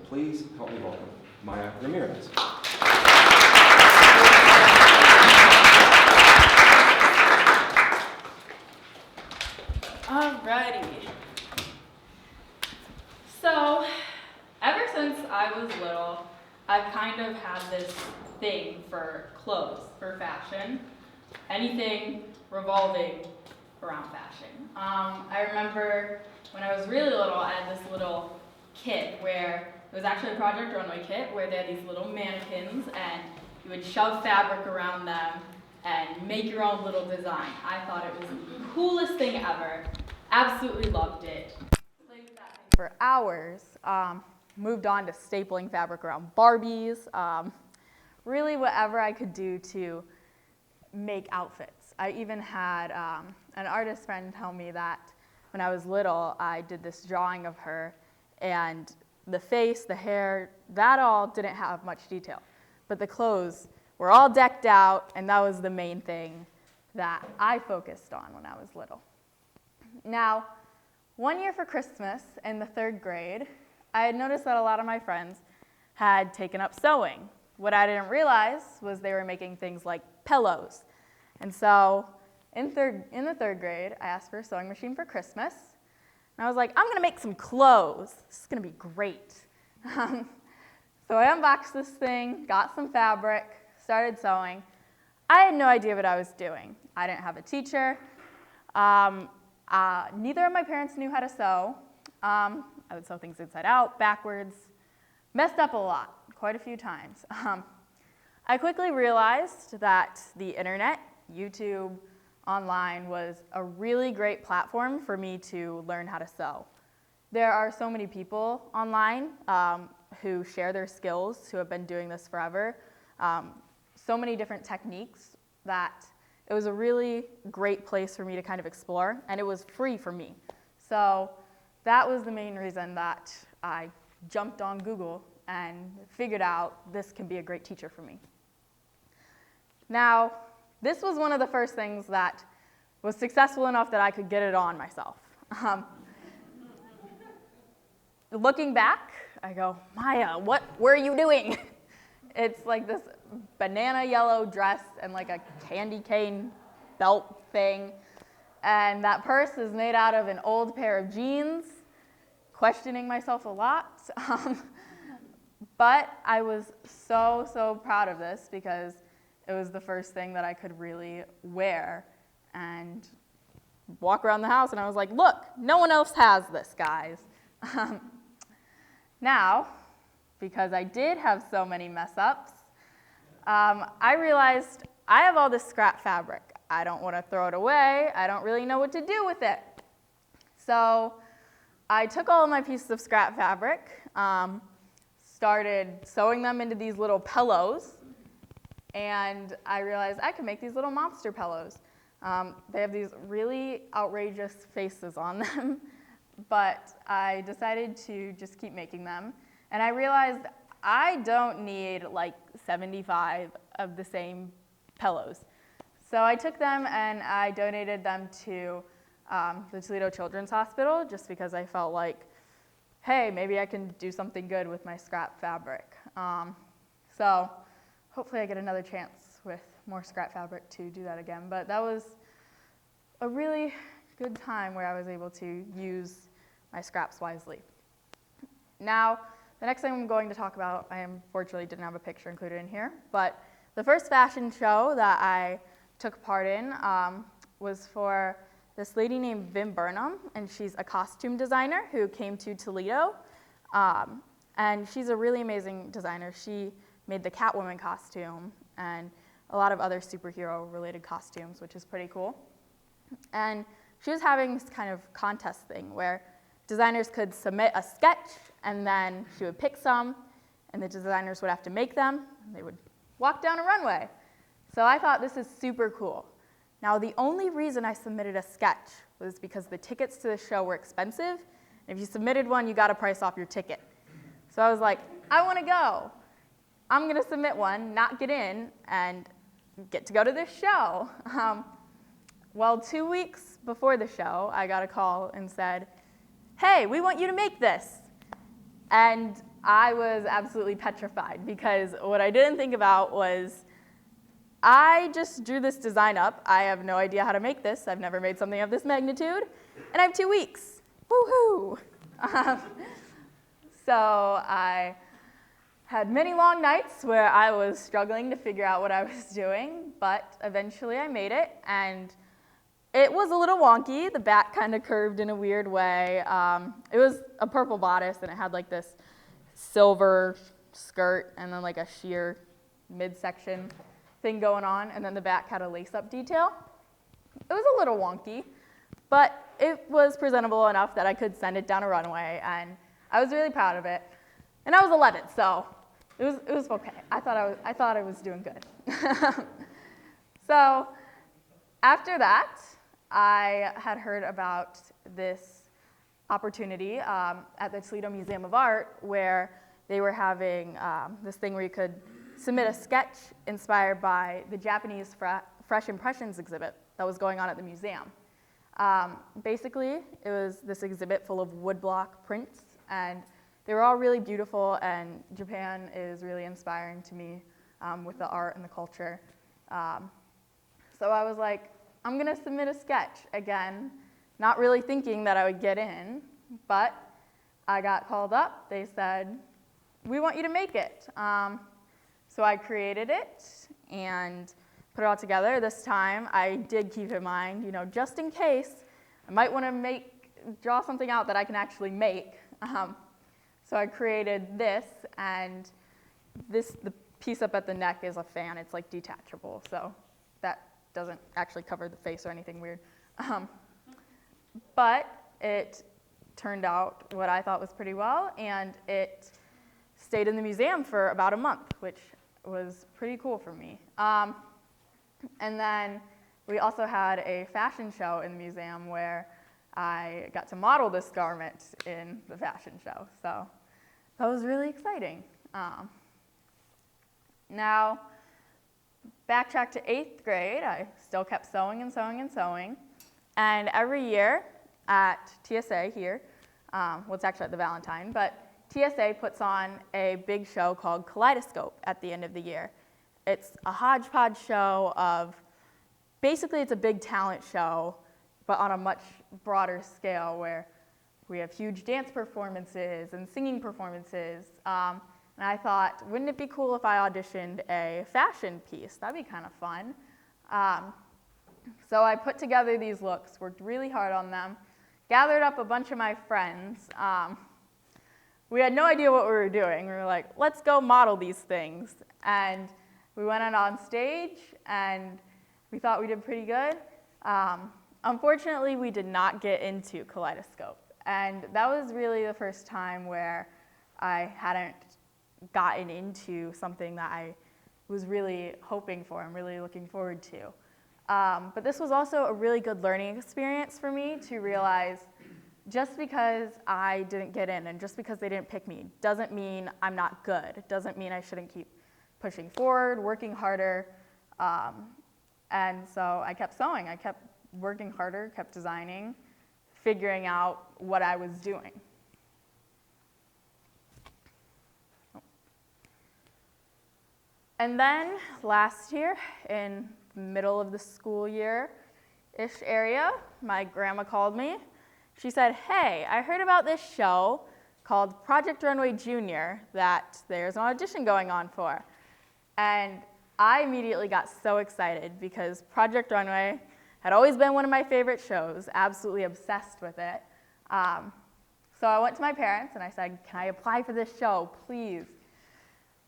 Please help me welcome Maya Ramirez. Alrighty. So, ever since I was little, I've kind of had this thing for clothes, for fashion, anything revolving around fashion. I remember when I was really little, I had this little kit where it was actually a Project Runway kit where they had these little mannequins and you would shove fabric around them and make your own little design. I thought it was the coolest thing ever. Absolutely loved it. Played with that thing for hours. Moved on to stapling fabric around Barbies. Really whatever I could do to make outfits. I even had an artist friend tell me that when I was little, I did this drawing of her, and the face, the hair, that all didn't have much detail. But the clothes were all decked out, and that was the main thing that I focused on when I was little. Now, one year for Christmas in the 3rd grade, I had noticed that a lot of my friends had taken up sewing. What I didn't realize was they were making things like pillows. And so in the 3rd grade, I asked for a sewing machine for Christmas. And I was like, I'm going to make some clothes. This is going to be great. So I unboxed this thing, got some fabric, started sewing. I had no idea what I was doing. I didn't have a teacher. Neither of my parents knew how to sew. I would sew things inside out, backwards, messed up a lot, quite a few times. I quickly realized that the internet, YouTube, online was a really great platform for me to learn how to sew. There are so many people online who share their skills, who have been doing this forever. So many different techniques that it was a really great place for me to kind of explore, and it was free for me. So that was the main reason that I jumped on Google and figured out this can be a great teacher for me. Now, this was one of the first things that was successful enough that I could get it on myself. Looking back, I go, Maya, what were you doing? It's like this banana yellow dress and like a candy cane belt thing. And that purse is made out of an old pair of jeans, questioning myself a lot. But I was so proud of this because it was the first thing that I could really wear and walk around the house, and I was like, look, no one else has this, guys. Now, because I did have so many mess-ups, I realized I have all this scrap fabric. I don't want to throw it away. I don't really know what to do with it. So I took all of my pieces of scrap fabric, started sewing them into these little pillows, and I realized I could make these little monster pillows. They have these really outrageous faces on them, but I decided to just keep making them. And I realized I don't need like 75 of the same pillows. So I took them and I donated them to the Toledo Children's Hospital just because I felt like, hey, maybe I can do something good with my scrap fabric. So hopefully I get another chance with more scrap fabric to do that again. But that was a really good time where I was able to use my scraps wisely. Now, the next thing I'm going to talk about, I unfortunately didn't have a picture included in here, but the first fashion show that I took part in was for this lady named Vim Burnham, and she's a costume designer who came to Toledo, and she's a really amazing designer. She made the Catwoman costume and a lot of other superhero-related costumes, which is pretty cool. And she was having this kind of contest thing where designers could submit a sketch, and then she would pick some, and the designers would have to make them, and they would walk down a runway. So I thought this is super cool. Now, the only reason I submitted a sketch was because the tickets to the show were expensive, and if you submitted one, you got a price off your ticket. So I was like, I want to go. I'm going to submit one, not get in, and get to go to this show. Well, 2 weeks before the show, I got a call and said, hey, we want you to make this. And I was absolutely petrified because what I didn't think about was I just drew this design up. I have no idea how to make this. I've never made something of this magnitude, and I have 2 weeks. Woohoo! So I had many long nights where I was struggling to figure out what I was doing, but eventually I made it, and it was a little wonky. The back kind of curved in a weird way. It was a purple bodice, and it had like this silver skirt and then like a sheer midsection thing going on, and then the back had a lace-up detail. It was a little wonky, but it was presentable enough that I could send it down a runway, and I was really proud of it. And I was 11, so it was okay. I thought I was doing good. So after that, I had heard about this opportunity at the Toledo Museum of Art where they were having this thing where you could submit a sketch inspired by the Japanese Fresh Impressions exhibit that was going on at the museum. Basically, it was this exhibit full of woodblock prints, and they were all really beautiful, and Japan is really inspiring to me with the art and the culture. So I was like, I'm gonna submit a sketch again, not really thinking that I would get in, but I got called up. They said, we want you to make it. So I created it and put it all together. This time I did keep in mind, just in case, I might want to draw something out that I can actually make. So I created this, and the piece up at the neck is a fan. It's like detachable, so that doesn't actually cover the face or anything weird. But it turned out what I thought was pretty well, and it stayed in the museum for about a month, which was pretty cool for me. And then we also had a fashion show in the museum where I got to model this garment in the fashion show. So that was really exciting. Now, backtrack to 8th grade, I still kept sewing and sewing and sewing. And every year at TSA here, well, it's actually at the Valentine, but TSA puts on a big show called Kaleidoscope at the end of the year. It's a hodgepodge show of, basically it's a big talent show, but on a much broader scale where we have huge dance performances and singing performances. And I thought, wouldn't it be cool if I auditioned a fashion piece? That'd be kind of fun. So I put together these looks, worked really hard on them, gathered up a bunch of my friends. We had no idea what we were doing. We were like, let's go model these things. And we went on stage, and we thought we did pretty good. Unfortunately, we did not get into Kaleidoscope. And that was really the first time where I hadn't gotten into something that I was really hoping for and really looking forward to. But this was also a really good learning experience for me to realize just because I didn't get in and just because they didn't pick me doesn't mean I'm not good. It doesn't mean I shouldn't keep pushing forward, working harder. And so I kept sewing. I kept working harder, kept designing, figuring out what I was doing. And then last year, in the middle of the school year-ish area, my grandma called me. She said, hey, I heard about this show called Project Runway Junior that there's an audition going on for. And I immediately got so excited because Project Runway had always been one of my favorite shows, absolutely obsessed with it. So I went to my parents and I said, can I apply for this show, please?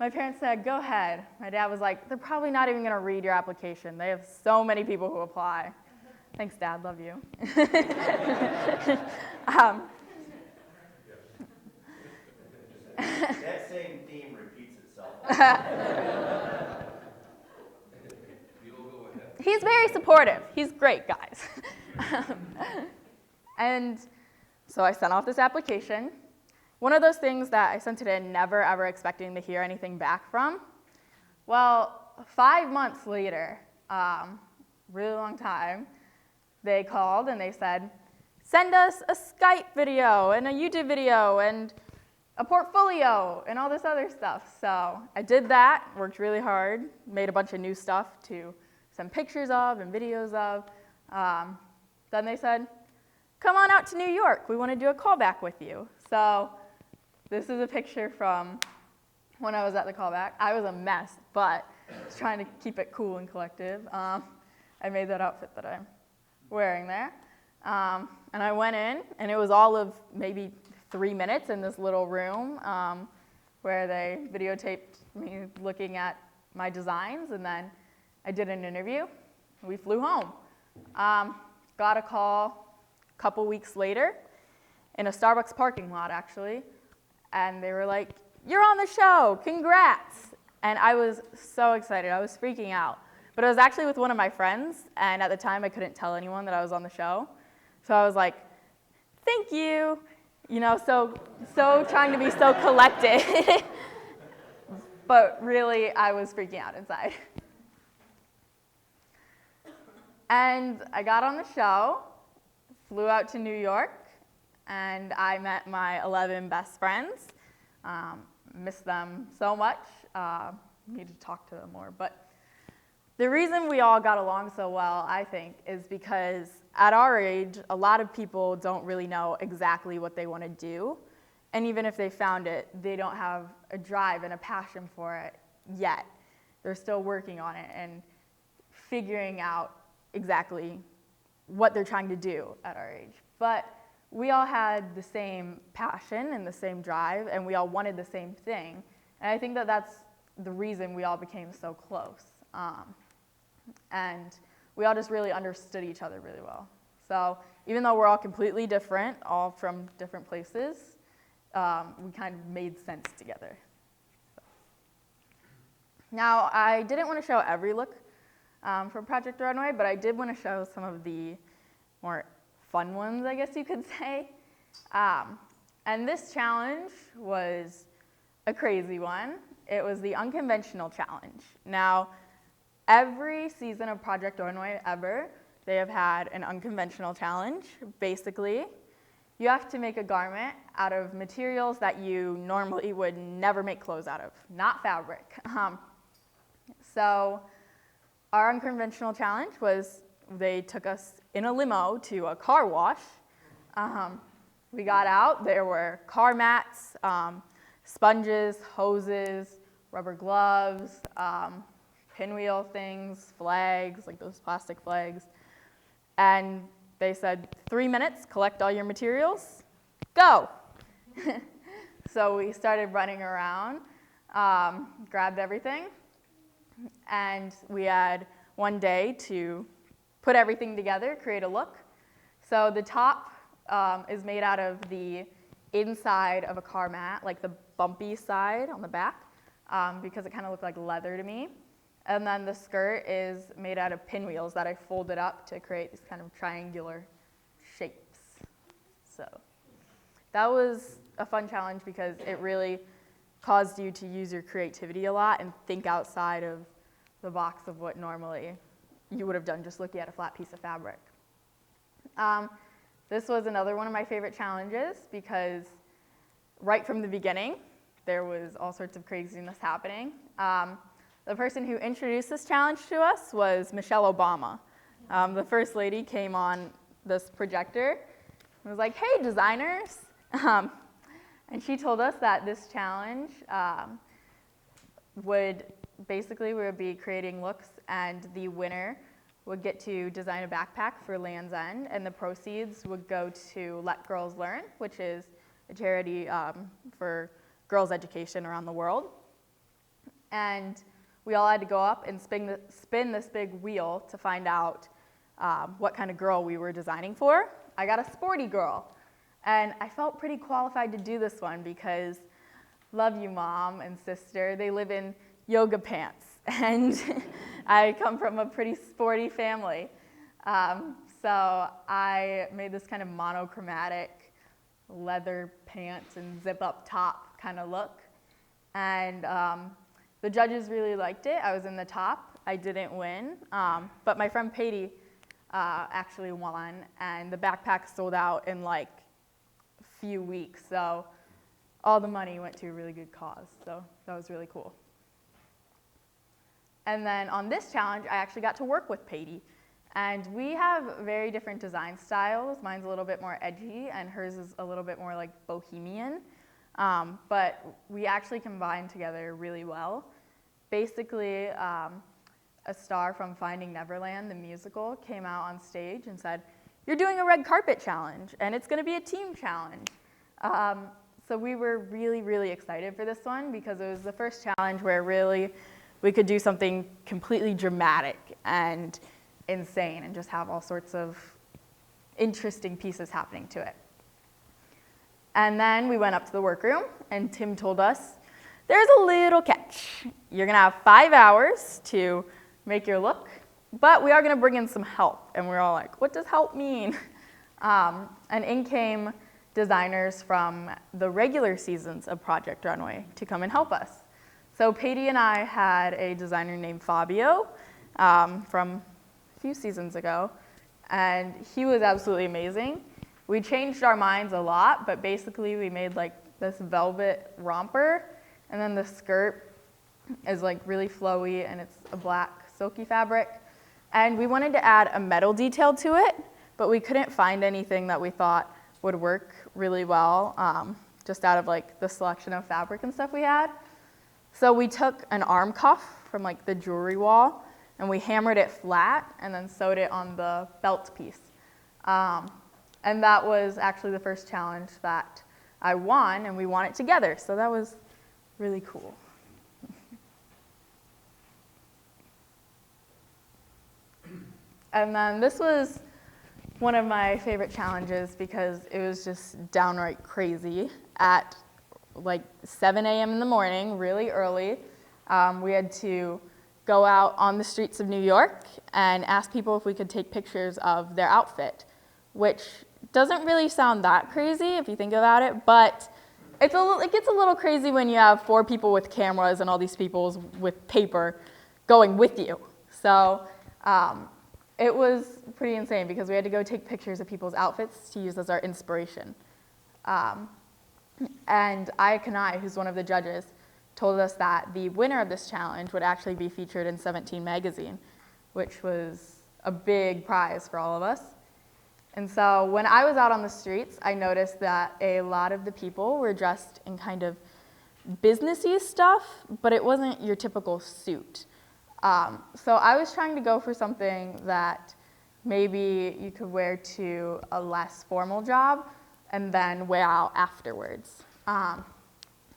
My parents said, go ahead. My dad was like, they're probably not even gonna read your application. They have so many people who apply. Thanks, Dad, love you. That same theme repeats itself. He's very supportive. He's great, guys. And so I sent off this application. One of those things that I sent it in never ever expecting to hear anything back from. Well, 5 months later, really long time, they called and they said, send us a Skype video and a YouTube video and a portfolio and all this other stuff. So I did that, worked really hard, made a bunch of new stuff to send pictures of and videos of. Then they said, come on out to New York. We want to do a callback with you. So this is a picture from when I was at the callback. I was a mess, but I was trying to keep it cool and collective. I made that outfit that I'm wearing there. And I went in, and it was all of maybe 3 minutes in this little room where they videotaped me looking at my designs, and then I did an interview. We flew home. Got a call a couple weeks later in a Starbucks parking lot, actually, and they were like, you're on the show, congrats. And I was so excited, I was freaking out. But it was actually with one of my friends, and at the time I couldn't tell anyone that I was on the show. So I was like, thank you, you know, so trying to be so collected. But really, I was freaking out inside. And I got on the show, flew out to New York, and I met my 11 best friends. Miss them so much. Need to talk to them more. But the reason we all got along so well, I think, is because at our age, a lot of people don't really know exactly what they want to do. And even if they found it, they don't have a drive and a passion for it yet. They're still working on it and figuring out exactly what they're trying to do at our age. But we all had the same passion and the same drive, and we all wanted the same thing. And I think that that's the reason we all became so close. And we all just really understood each other really well. So even though we're all completely different, all from different places, we kind of made sense together. So. Now, I didn't want to show every look from Project Runway, but I did want to show some of the more fun ones, I guess you could say. And this challenge was a crazy one. It was the unconventional challenge. Now, every season of Project Runway ever, they have had an unconventional challenge. Basically, you have to make a garment out of materials that you normally would never make clothes out of, not fabric. So our unconventional challenge was they took us in a limo to a car wash. We got out, there were car mats, sponges, hoses, rubber gloves, pinwheel things, flags, like those plastic flags. And they said, 3 minutes, collect all your materials, go. So we started running around, grabbed everything, and we had one day to put everything together, create a look. So the top is made out of the inside of a car mat, like the bumpy side on the back, because it kind of looked like leather to me. And then the skirt is made out of pinwheels that I folded up to create these kind of triangular shapes. So that was a fun challenge because it really caused you to use your creativity a lot and think outside of the box of what normally you would have done just looking at a flat piece of fabric. This was another one of my favorite challenges because right from the beginning, there was all sorts of craziness happening. The person who introduced this challenge to us was Michelle Obama. The first lady came on this projector and was like, hey, designers. And she told us that this challenge would basically, we would be creating looks, and the winner would get to design a backpack for Land's End, and the proceeds would go to Let Girls Learn, which is a charity for girls' education around the world. And we all had to go up and spin this big wheel to find out what kind of girl we were designing for. I got a sporty girl, and I felt pretty qualified to do this one because love you, mom and sister. They live in yoga pants, and I come from a pretty sporty family. So I made this kind of monochromatic leather pants and zip-up top kind of look. And the judges really liked it. I was in the top. I didn't win, but my friend Patty actually won, and the backpack sold out in like a few weeks. So all the money went to a really good cause, so that was really cool. And then on this challenge, I actually got to work with Patty. And we have very different design styles. Mine's a little bit more edgy, and hers is a little bit more like bohemian. But we actually combined together really well. Basically, a star from Finding Neverland, the musical, came out on stage and said, "You're doing a red carpet challenge, and it's going to be a team challenge." So we were really, really excited for this one because it was the first challenge where really we could do something completely dramatic and insane and just have all sorts of interesting pieces happening to it. And then we went up to the workroom, and Tim told us, there's a little catch. You're going to have 5 hours to make your look, but we are going to bring in some help. And we're all like, what does help mean? And in came designers from the regular seasons of Project Runway to come and help us. So Patty and I had a designer named Fabio from a few seasons ago, and he was absolutely amazing. We changed our minds a lot, but basically we made like this velvet romper, and then the skirt is like really flowy, and it's a black silky fabric. And we wanted to add a metal detail to it, but we couldn't find anything that we thought would work really well, just out of like the selection of fabric and stuff we had. So we took an arm cuff from like the jewelry wall, and we hammered it flat and then sewed it on the belt piece. And that was actually the first challenge that I won, and we won it together. So that was really cool. And then this was one of my favorite challenges because it was just downright crazy. At like 7 a.m. in the morning, really early, we had to go out on the streets of New York and ask people if we could take pictures of their outfit, which doesn't really sound that crazy if you think about it, but it gets a little crazy when you have 4 people with cameras and all these people with paper going with you. So it was pretty insane because we had to go take pictures of people's outfits to use as our inspiration. And Ayakanai, who's one of the judges, told us that the winner of this challenge would actually be featured in 17 magazine, which was a big prize for all of us. And so when I was out on the streets, I noticed that a lot of the people were dressed in kind of businessy stuff, but it wasn't your typical suit. So I was trying to go for something that maybe you could wear to a less formal job and then wear out afterwards.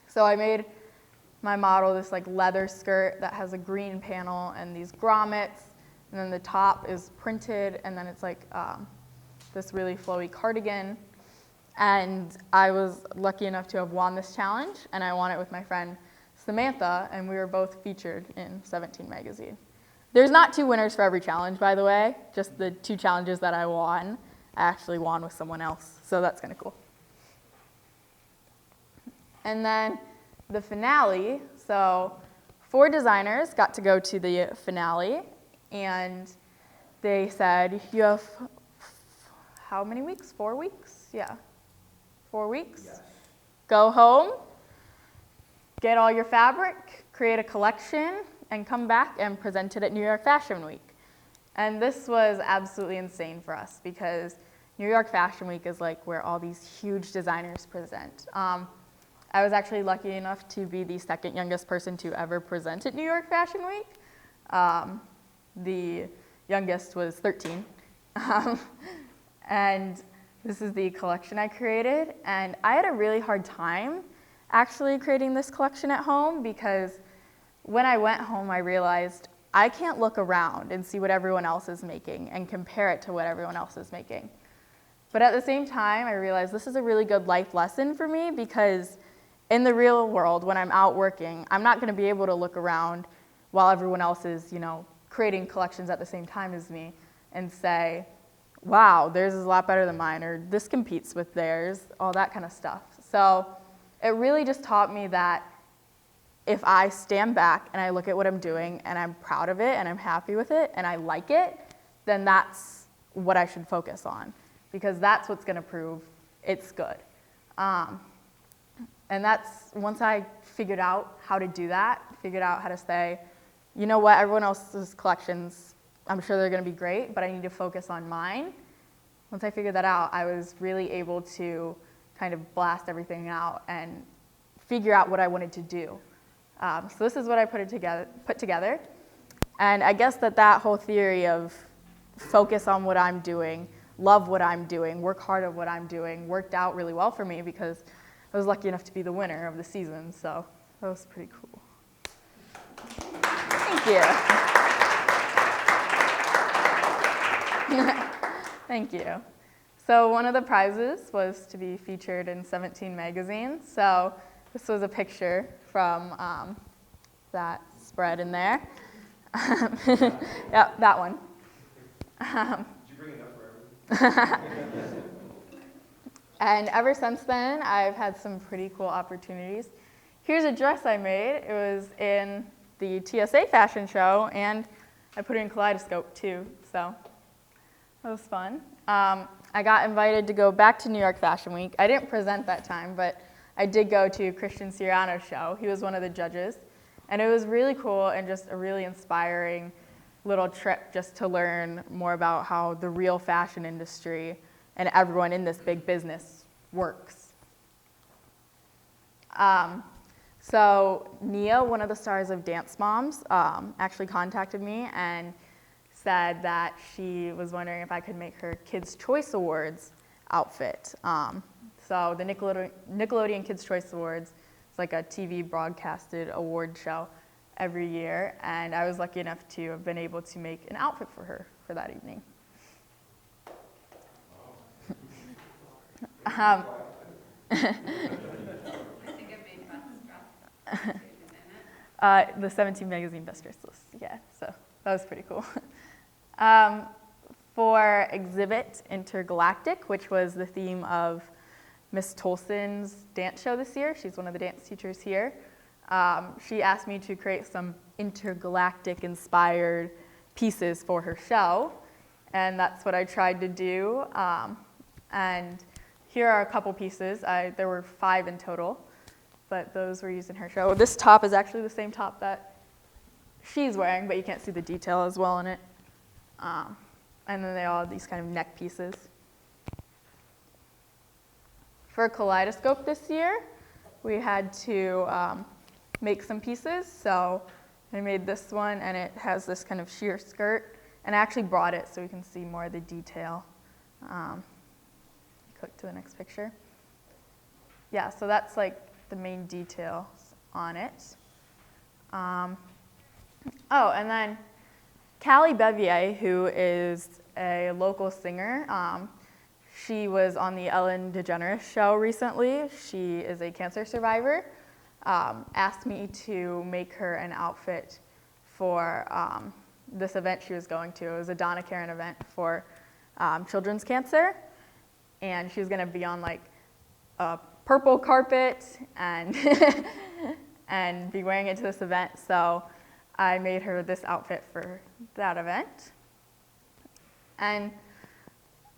So I made my model this like leather skirt that has a green panel and these grommets, and then the top is printed, and then it's like this really flowy cardigan. And I was lucky enough to have won this challenge, and I won it with my friend Samantha, and we were both featured in 17 magazine. There's not 2 winners for every challenge, by the way. Just the 2 challenges that I won, I actually won with someone else, so that's kind of cool. And then the finale, so 4 designers got to go to the finale, and they said, you have how many weeks? 4 weeks? Yeah, 4 weeks. Yes. Go home, get all your fabric, create a collection, and come back and present it at New York Fashion Week. And this was absolutely insane for us because New York Fashion Week is like where all these huge designers present. I was actually lucky enough to be the 2nd youngest person to ever present at New York Fashion Week. The youngest was 13. And this is the collection I created. And I had a really hard time actually creating this collection at home because when I went home, I realized I can't look around and see what everyone else is making and compare it to what everyone else is making. But at the same time, I realized this is a really good life lesson for me because in the real world, when I'm out working, I'm not going to be able to look around while everyone else is, creating collections at the same time as me and say, wow, theirs is a lot better than mine, or this competes with theirs, all that kind of stuff. So it really just taught me that if I stand back and I look at what I'm doing and I'm proud of it and I'm happy with it and I like it, then that's what I should focus on because that's what's going to prove it's good. And that's, once I figured out how to do that, figured out how to say, you know what, everyone else's collections, I'm sure they're going to be great, but I need to focus on mine. Once I figured that out, I was really able to kind of blast everything out and figure out what I wanted to do. So this is what I put together. And I guess that whole theory of focus on what I'm doing, love what I'm doing, work hard at what I'm doing, worked out really well for me because I was lucky enough to be the winner of the season. So that was pretty cool. Thank you. Thank you. So one of the prizes was to be featured in 17 magazines. So this was a picture from that spread in there. Yep, that one. Did you bring enough for everyone? And ever since then, I've had some pretty cool opportunities. Here's a dress I made. It was in the TSA fashion show, and I put it in Kaleidoscope too, so that was fun. I got invited to go back to New York Fashion Week. I didn't present that time, but I did go to Christian Siriano's show. He was one of the judges, and it was really cool and just a really inspiring little trip just to learn more about how the real fashion industry and everyone in this big business works. So Nia, one of the stars of Dance Moms, actually contacted me and said that she was wondering if I could make her Kids' Choice Awards outfit. So the Nickelodeon Kids' Choice Awards is like a TV broadcasted award show every year, and I was lucky enough to have been able to make an outfit for her for that evening. I think it made best dress, didn't it? The 17 magazine best dress list, yeah, so that was pretty cool. For Exhibit Intergalactic, which was the theme of Miss Tolson's dance show this year, she's one of the dance teachers here, she asked me to create some intergalactic inspired pieces for her show, and that's what I tried to do. And here are a couple pieces. There were 5 in total, but those were used in her show. This top is actually the same top that she's wearing, but you can't see the detail as well in it. And then they all have these kind of neck pieces. For Kaleidoscope this year, we had to make some pieces. So I made this one, and it has this kind of sheer skirt. And I actually brought it so we can see more of the detail. Click to the next picture. Yeah, so that's like the main details on it. Oh, and then Callie Bevier, who is a local singer, she was on the Ellen DeGeneres show recently. She is a cancer survivor. Asked me to make her an outfit for this event she was going to. It was a Donna Karan event for children's cancer. And she was going to be on like a purple carpet and and be wearing it to this event. So I made her this outfit for that event. And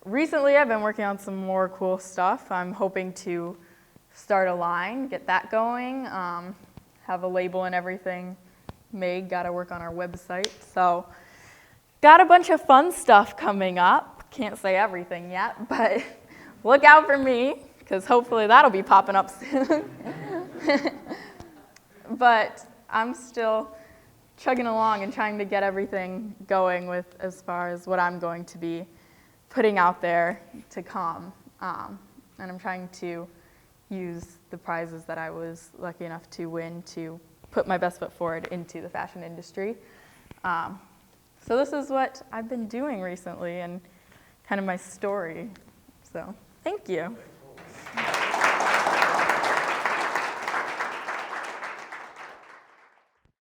recently I've been working on some more cool stuff. I'm hoping to start a line, get that going, have a label and everything made. Got to work on our website. So got a bunch of fun stuff coming up. Can't say everything yet, but look out for me, because hopefully that'll be popping up soon. But I'm still chugging along and trying to get everything going with as far as what I'm going to be putting out there to come. And I'm trying to use the prizes that I was lucky enough to win to put my best foot forward into the fashion industry. So this is what I've been doing recently and kind of my story. So thank you.